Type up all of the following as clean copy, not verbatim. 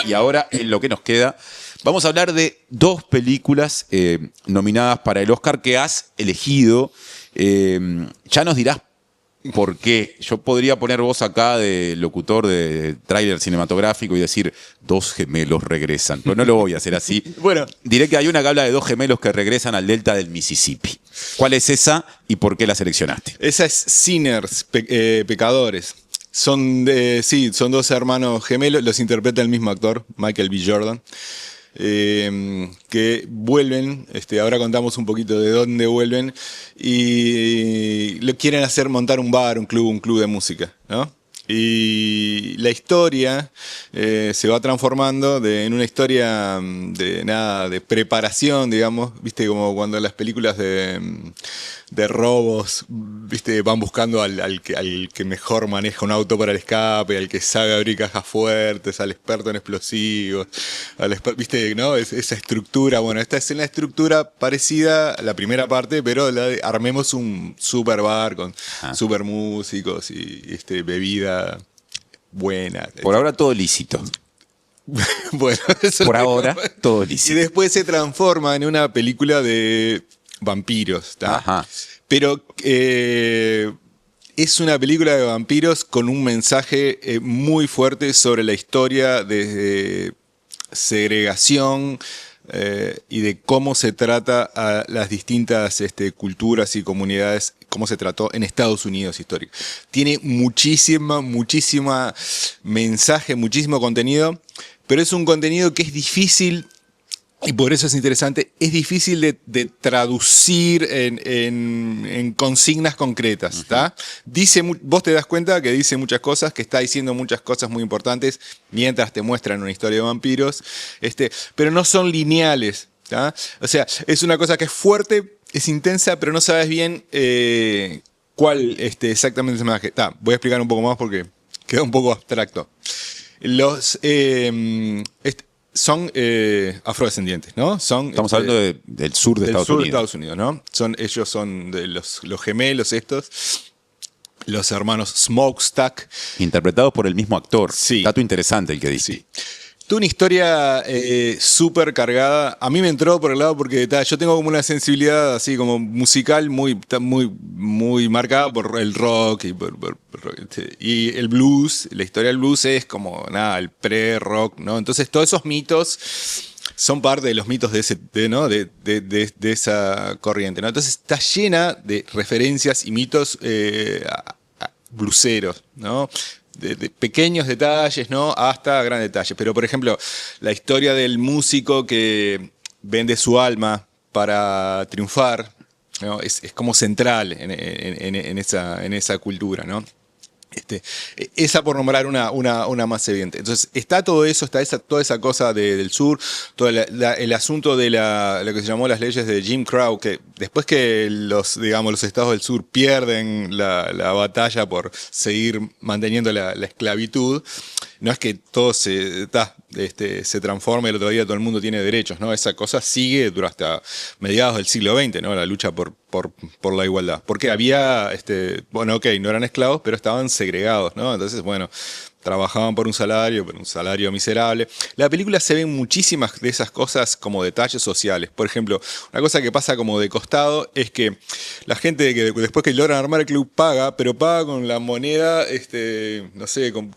Y ahora, en lo que nos queda, vamos a hablar de dos películas nominadas para el Oscar que has elegido. Ya nos dirás por qué. Yo podría poner voz acá de locutor de tráiler cinematográfico y decir, dos gemelos regresan. Pero no lo voy a hacer así. Bueno, diré que hay una que habla de dos gemelos que regresan al delta del Mississippi. ¿Cuál es esa y por qué la seleccionaste? esa es Sinners, pecadores. Son dos hermanos gemelos, los interpreta el mismo actor, Michael B. Jordan, que vuelven, ahora contamos un poquito de dónde vuelven, y lo quieren hacer montar un bar, un club de música, ¿no? Y la historia se va transformando en una historia de preparación, digamos, viste, como cuando las películas de robos, viste, van buscando al que mejor maneja un auto para el escape, al que sabe abrir cajas fuertes, al experto en explosivos, viste, ¿no? Esa estructura, bueno, esta es una estructura parecida a la primera parte, pero armemos un super bar con super músicos y bebida buena. Por ahora todo lícito. Bueno, por ahora todo lícito. Y después se transforma en una película de vampiros, ¿tá? Ajá. Pero es una película de vampiros con un mensaje muy fuerte sobre la historia de segregación y de cómo se trata a las distintas culturas y comunidades, cómo se trató en Estados Unidos histórico. Tiene muchísima mensaje, muchísimo contenido, pero es un contenido que es difícil. Y por eso es interesante, es difícil de traducir en consignas concretas, ¿tá? Vos te das cuenta que dice muchas cosas, que está diciendo muchas cosas muy importantes mientras te muestran una historia de vampiros, pero no son lineales, ¿tá? O sea, es una cosa que es fuerte, es intensa, pero no sabes bien cuál exactamente es el mensaje. Voy a explicar un poco más porque queda un poco abstracto. Son afrodescendientes, ¿no? Estamos hablando del sur de Estados Unidos. De Estados Unidos, ¿no? Ellos son de los gemelos estos, los hermanos Smokestack. Interpretados por el mismo actor. Sí. Dato interesante el que dice. Sí. Tuvo una historia súper cargada. A mí me entró por el lado porque yo tengo como una sensibilidad así como musical muy marcada por el rock y el blues. La historia del blues es como el pre-rock, ¿no? Entonces todos esos mitos son parte de los mitos de esa corriente, ¿no? Entonces está llena de referencias y mitos blueseros, ¿no? De pequeños detalles, ¿no? Hasta grandes detalles. Pero, por ejemplo, la historia del músico que vende su alma para triunfar, ¿no? Es como central en esa cultura, ¿no? Esa por nombrar una más evidente. Entonces está todo eso, está toda esa cosa del sur, todo el asunto de lo que se llamó las leyes de Jim Crow, que después que los estados del sur pierden la batalla por seguir manteniendo la esclavitud, no es que todo se transforme y el otro día todo el mundo tiene derechos, ¿no? Esa cosa sigue hasta mediados del siglo XX, ¿no? La lucha por la igualdad. Porque había, no eran esclavos, pero estaban segregados, ¿no? Entonces, trabajaban por un salario miserable. La película se ven muchísimas de esas cosas como detalles sociales. Por ejemplo, una cosa que pasa como de costado es que la gente que después que logran armar el club pero paga con la moneda,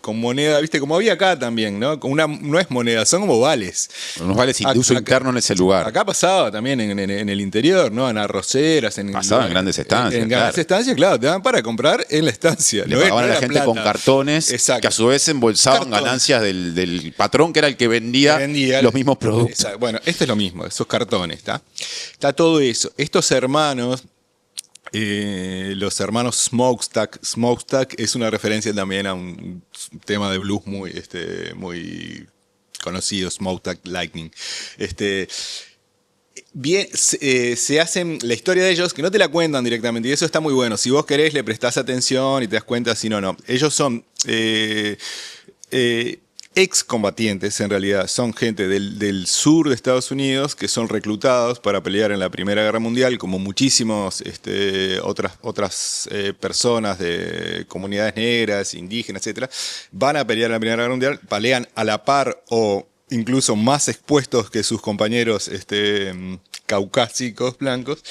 con moneda, ¿viste? Como había acá también, ¿no? No es moneda, son como vales. Unos vales de uso interno en ese lugar. Acá pasaba también en el interior, ¿no? En arroceras. Pasaba en grandes estancias. En grandes estancias, claro, te dan para comprar en la estancia. Le pagaban a la gente con cartones. Exacto. Que a su vez embolsaban ganancias del patrón, que era el que vendía los mismos productos. Exacto. Bueno, esto es lo mismo, esos cartones, está todo eso. Estos hermanos, los hermanos Smokestack es una referencia también a un tema de blues muy conocido, Smokestack Lightning. Bien, se hacen la historia de ellos, que no te la cuentan directamente, y eso está muy bueno. Si vos querés, le prestás atención y te das cuenta, si no. Ellos son excombatientes, en realidad, son gente del sur de Estados Unidos que son reclutados para pelear en la Primera Guerra Mundial, como muchísimos otras personas de comunidades negras, indígenas, etcétera, van a pelear en la Primera Guerra Mundial, pelean a la par o incluso más expuestos que sus compañeros caucásicos blancos.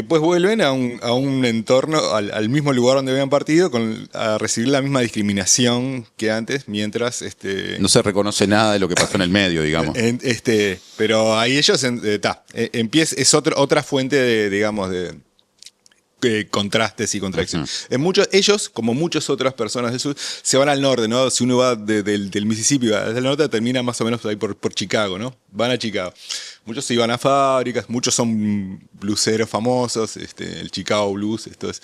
Pues vuelven a un entorno, al mismo lugar donde habían partido, a recibir la misma discriminación que antes, mientras... No se reconoce nada de lo que pasó en el medio, digamos. Pero ahí ellos... es otra fuente de contrastes y contradicciones. Ellos, como muchas otras personas del sur, se van al norte, ¿no? Si uno va del Mississippi hacia el norte, termina más o menos ahí por Chicago, ¿no? Van a Chicago. Muchos se iban a fábricas, muchos son blueseros famosos, el Chicago Blues, esto es.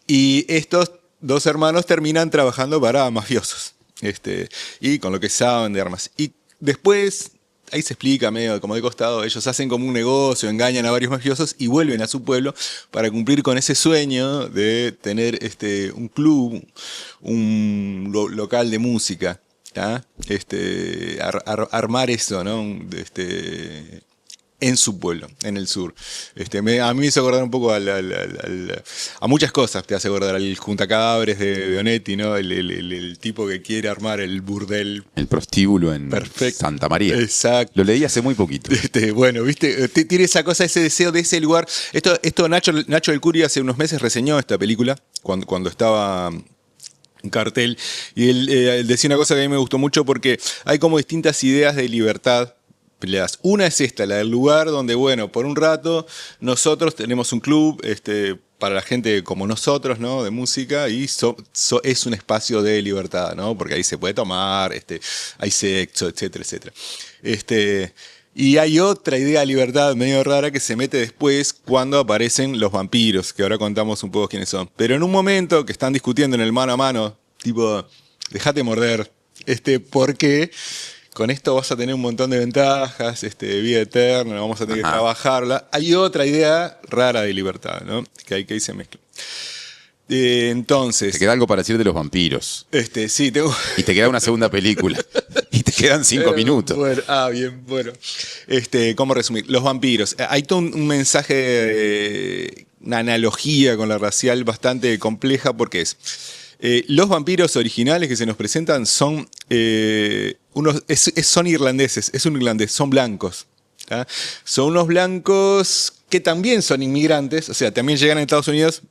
Y estos dos hermanos terminan trabajando para mafiosos, y con lo que saben de armas. Y después... Ahí se explica medio como de costado, ellos hacen como un negocio, engañan a varios mafiosos y vuelven a su pueblo para cumplir con ese sueño de tener un club, un local de música, ¿tá? Armar eso, ¿no? En su pueblo, en el sur. A mí me hizo acordar un poco a muchas cosas. Te hace acordar al Juntacadáveres de Onetti, ¿no? El tipo que quiere armar el burdel. El prostíbulo en Perfecto. Santa María. Exacto. Lo leí hace muy poquito. Bueno, viste, tiene esa cosa, ese deseo de ese lugar. Esto Nacho del Curi hace unos meses reseñó esta película, cuando estaba... un cartel, y él decía una cosa que a mí me gustó mucho porque hay como distintas ideas de libertad peleadas. Una es esta, la del lugar donde, bueno, por un rato nosotros tenemos un club para la gente como nosotros, ¿no? De música, y es un espacio de libertad, ¿no? Porque ahí se puede tomar, hay sexo, etcétera, etcétera. Y hay otra idea de libertad medio rara que se mete después cuando aparecen los vampiros, que ahora contamos un poco quiénes son. Pero en un momento que están discutiendo en el mano a mano, tipo, dejate morder, porque con esto vas a tener un montón de ventajas, vida eterna, vamos a tener que trabajarla. Hay otra idea rara de libertad, ¿no? Que ahí se mezcla. Entonces... Te queda algo para decir de los vampiros. Sí, tengo... Y te queda una segunda película. Y te quedan 5 minutos. Bueno, bien, bueno. ¿Cómo resumir? Los vampiros. Hay todo un mensaje, una analogía con la racial bastante compleja, porque los vampiros originales que se nos presentan son son irlandeses, es un irlandés, son blancos. ¿tá? Son unos blancos que también son inmigrantes, o sea, también llegan a Estados Unidos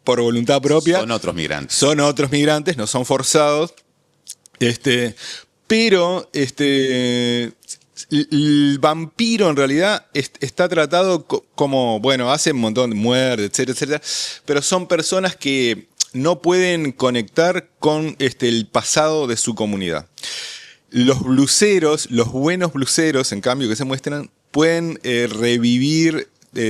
por voluntad propia. Son otros migrantes. Son otros migrantes, no son forzados. Pero el vampiro en realidad está tratado como, bueno, hace un montón de muertes, etcétera, etcétera, pero son personas que no pueden conectar con el pasado de su comunidad. Los bluseros, los buenos bluseros, en cambio, que se muestran, pueden revivir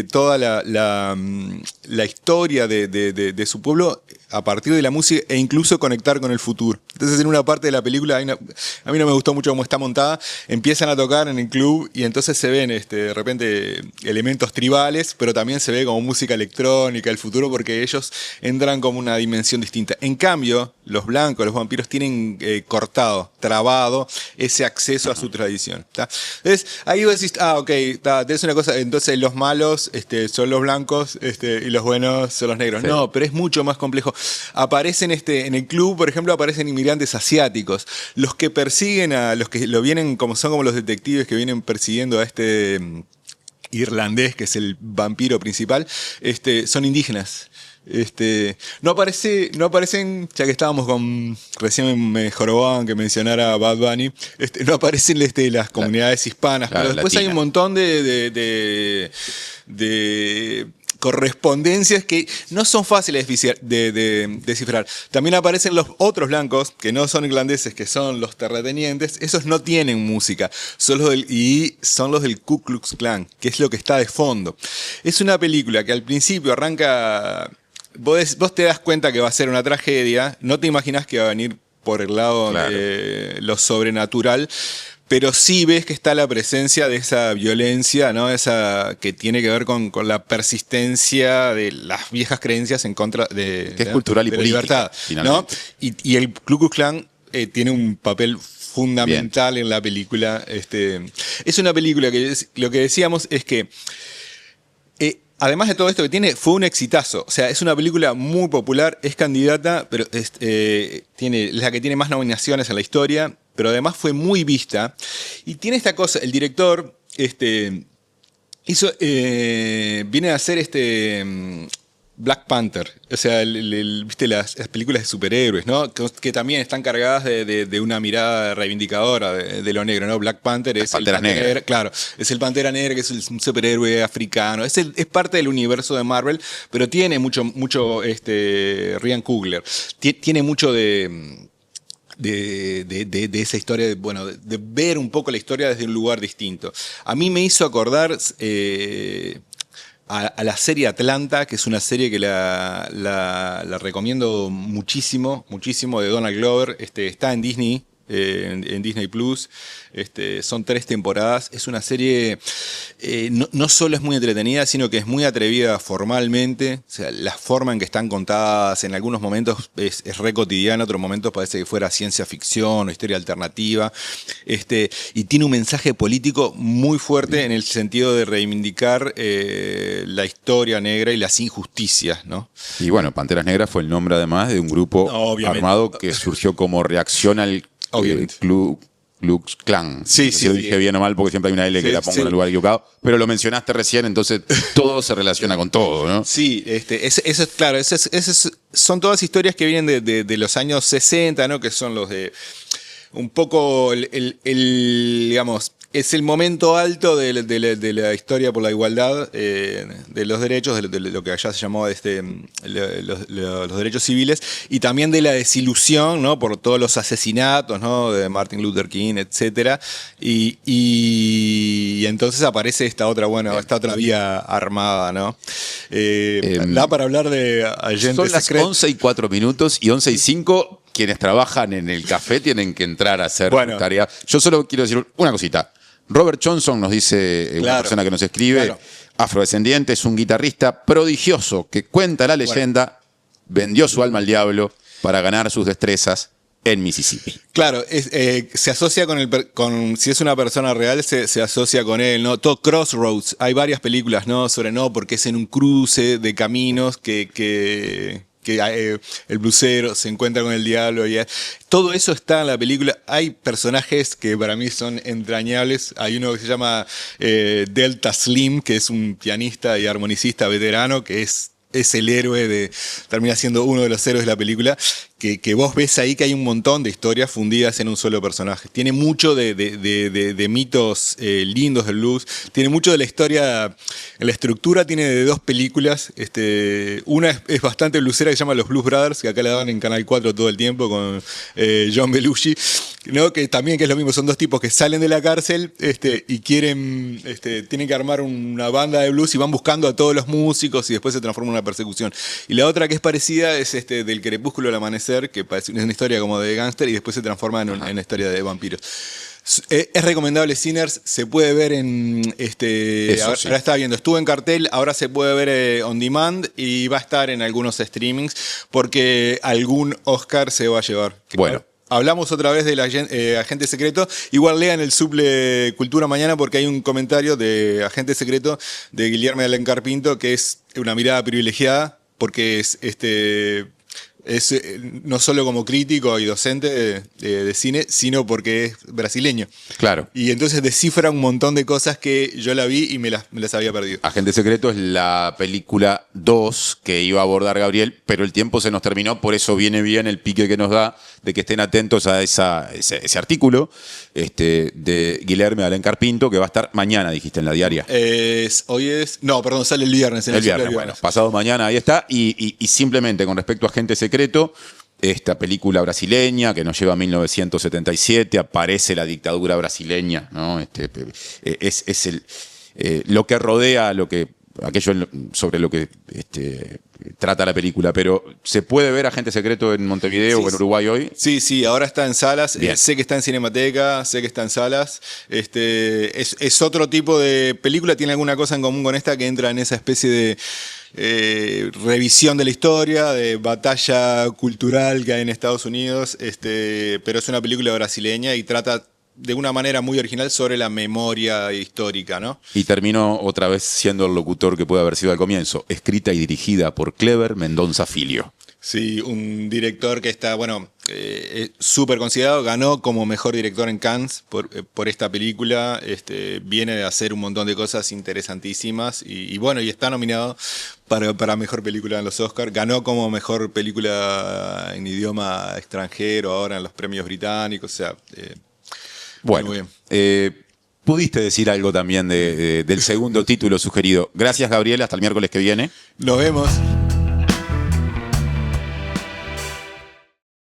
toda la historia de su pueblo a partir de la música e incluso conectar con el futuro. Entonces, en una parte de la película, a mí no me gustó mucho cómo está montada, empiezan a tocar en el club y entonces se ven de repente elementos tribales, pero también se ve como música electrónica, el futuro, porque ellos entran como una dimensión distinta. En cambio, los blancos, los vampiros, tienen cortado, trabado ese acceso a su tradición. ¿tá? Entonces, ahí vos decís, ok, tenés una cosa, entonces los malos son los blancos y los buenos son los negros. Sí. No, pero es mucho más complejo. Aparecen en el club, por ejemplo, aparecen inmigrantes asiáticos. Los que persiguen a los que lo vienen, son como los detectives que vienen persiguiendo a irlandés, que es el vampiro principal, son indígenas. No aparecen, ya que estábamos recién me jorobaban que mencionara Bad Bunny, no aparecen las comunidades hispanas, pero después hay un montón de correspondencias que no son fáciles de descifrar. También aparecen los otros blancos, que no son irlandeses, que son los terratenientes. Esos no tienen música, son los del Ku Klux Klan, que es lo que está de fondo. Es una película que al principio arranca... Vos te das cuenta que va a ser una tragedia, no te imaginás que va a venir por el lado de lo sobrenatural, pero sí ves que está la presencia de esa violencia, ¿no? Esa que tiene que ver con la persistencia de las viejas creencias en contra de cultural y de política, la libertad, ¿no? Y el Ku Klux Klan tiene un papel fundamental en la película. Es una película que lo que decíamos es que además de todo esto que tiene, fue un exitazo. O sea, es una película muy popular, es candidata, pero es la que tiene más nominaciones en la historia, pero además fue muy vista. Y tiene esta cosa, el director viene a hacer Black Panther, o sea, viste las películas de superhéroes, ¿no? Que también están cargadas de una mirada reivindicadora de lo negro, ¿no? Black Panther es el Pantera Negra, claro, es el Pantera Negra, que es un superhéroe africano, es parte del universo de Marvel, pero tiene mucho Ryan Coogler, tiene mucho de esa historia, de ver un poco la historia desde un lugar distinto. A mí me hizo acordar a la serie Atlanta, que es una serie que la recomiendo muchísimo, muchísimo, de Donald Glover. Está en Disney, en Disney Plus. Son 3 temporadas. Es una serie, no solo es muy entretenida, sino que es muy atrevida formalmente. O sea, la forma en que están contadas en algunos momentos es re cotidiana, en otros momentos parece que fuera ciencia ficción o historia alternativa. Y tiene un mensaje político muy fuerte en el sentido de reivindicar la historia negra y las injusticias, ¿no? Y bueno, Panteras Negras fue el nombre además de un grupo armado que surgió como reacción al Ku Klux Klan. Sí, si lo dije bien o mal porque siempre hay una L que la pongo en el lugar equivocado, pero lo mencionaste recién, entonces todo se relaciona con todo, ¿no? Sí, claro, son todas historias que vienen de los años 60, ¿no? Que son los de un poco digamos, es el momento alto de la historia por la igualdad de los derechos, de lo que allá se llamó los derechos civiles, y también de la desilusión, ¿no? Por todos los asesinatos, ¿no? De Martin Luther King, etc. Y entonces aparece esta otra vía armada, ¿no? Da para hablar de Agente Secreto. Son las 11:04 y 11:05. Quienes trabajan en el café tienen que entrar a hacer tarea. Yo solo quiero decir una cosita. Robert Johnson nos dice, una persona que nos escribe, afrodescendiente, es un guitarrista prodigioso que cuenta la leyenda, vendió su alma al diablo para ganar sus destrezas en Mississippi. Claro, se asocia si es una persona real, se asocia con él, ¿no? Todo Crossroads, hay varias películas, ¿no? Porque es en un cruce de caminos que el blusero se encuentra con el diablo y todo eso está en la película. Hay personajes que para mí son entrañables. Hay uno que se llama Delta Slim, que es un pianista y armonicista veterano, que es el héroe termina siendo uno de los héroes de la película, que vos ves ahí que hay un montón de historias fundidas en un solo personaje. Tiene mucho de mitos lindos del blues, tiene mucho de la historia, en la estructura tiene de 2 películas. Una es bastante bluesera, que se llama Los Blues Brothers, que acá la daban en Canal 4 todo el tiempo con John Belushi, ¿no? Que también que es lo mismo, son 2 tipos que salen de la cárcel y tienen que armar una banda de blues y van buscando a todos los músicos y después se transforma en una persecución. Y la otra que es parecida es del Crepúsculo al Amanecer, que es una historia como de gángster y después se transforma en una historia de vampiros. Es recomendable Sinners, se puede ver ahora está viendo, estuvo en cartel, ahora se puede ver on demand y va a estar en algunos streamings porque algún Oscar se va a llevar. Bueno. Hablamos otra vez del Agente Secreto. Igual lean el Suple Cultura mañana porque hay un comentario de Agente Secreto de Guillermo de Pinto que es una mirada privilegiada porque es no solo como crítico y docente de cine, sino porque es brasileño. Claro. Y entonces descifra un montón de cosas que yo la vi y me las había perdido. Agente Secreto es la película 2 que iba a abordar Gabriel, pero el tiempo se nos terminó, por eso viene bien el pique que nos da de que estén atentos a ese artículo de Guillermo Alencar Pinto, que va a estar mañana, dijiste, en la diaria. Sale el viernes. El viernes, bueno, pasado mañana, ahí está. Y simplemente con respecto a Agente Secreto, esta película brasileña que nos lleva a 1977, aparece la dictadura brasileña, ¿no? Es lo que rodea, lo que aquello sobre lo que trata la película, pero ¿se puede ver Agente Secreto en Montevideo o en Uruguay hoy? Sí, ahora está en salas. Bien. Sé que está en Cinemateca, sé que está en salas. Es otro tipo de película, tiene alguna cosa en común con esta que entra en esa especie de revisión de la historia, de batalla cultural que hay en Estados Unidos, pero es una película brasileña y trata de una manera muy original sobre la memoria histórica, ¿no? Y terminó otra vez siendo el locutor que puede haber sido al comienzo, escrita y dirigida por Clever Mendonça Filho. Sí, un director que está, bueno, súper considerado, ganó como mejor director en Cannes por esta película, viene de hacer un montón de cosas interesantísimas y bueno, y está nominado para mejor película en los Oscars, ganó como mejor película en idioma extranjero ahora en los premios británicos, o sea... Bueno, muy bien. pudiste decir algo también del segundo título sugerido. Gracias, Gabriel. Hasta el miércoles que viene. Nos vemos.